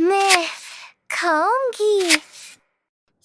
मैं खाऊंगी.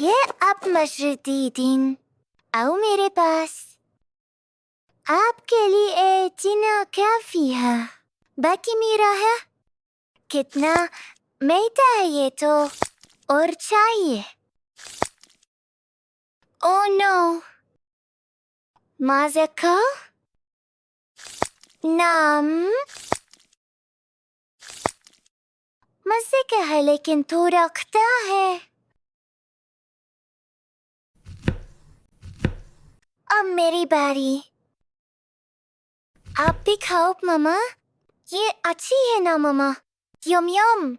ये अब मशरूदीन आओ मेरे पास. आपके लिए जिना काफी है. बाकी मेरा है. कितना मीठा है ये तो. और चाहिए. Oh no. माज़का नाम मज़े का है लेकिन थोड़ा खट्टा है. अब मेरी बारी. आप भी खाओ मामा. ये अच्छी है ना मामा. यम यम.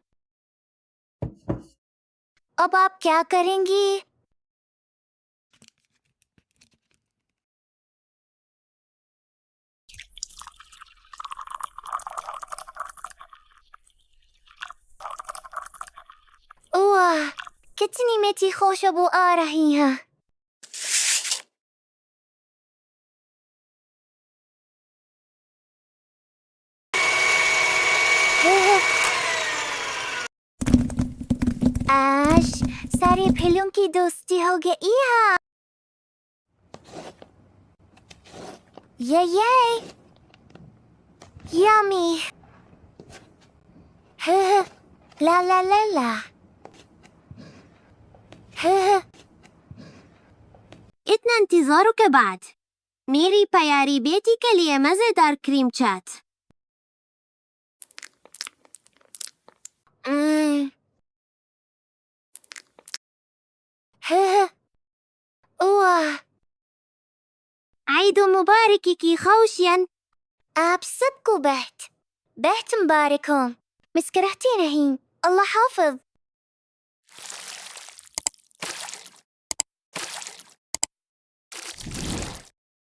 अब आप क्या करेंगी? ओह कितनी मीठी खुशबू आ रही है. आज सारे फलों की दोस्ती हो गई है. ये यम्मी. ला ला ला ला. इतना इंतजारों के बाद मेरी प्यारी बेटी के लिए मजेदार क्रीम चाट. ओह ईद मुबारक की खुशियाँ. आप सबको बहत मुबारक हो. मुस्कुराती नहीं. अल्लाह हाफ़िज़.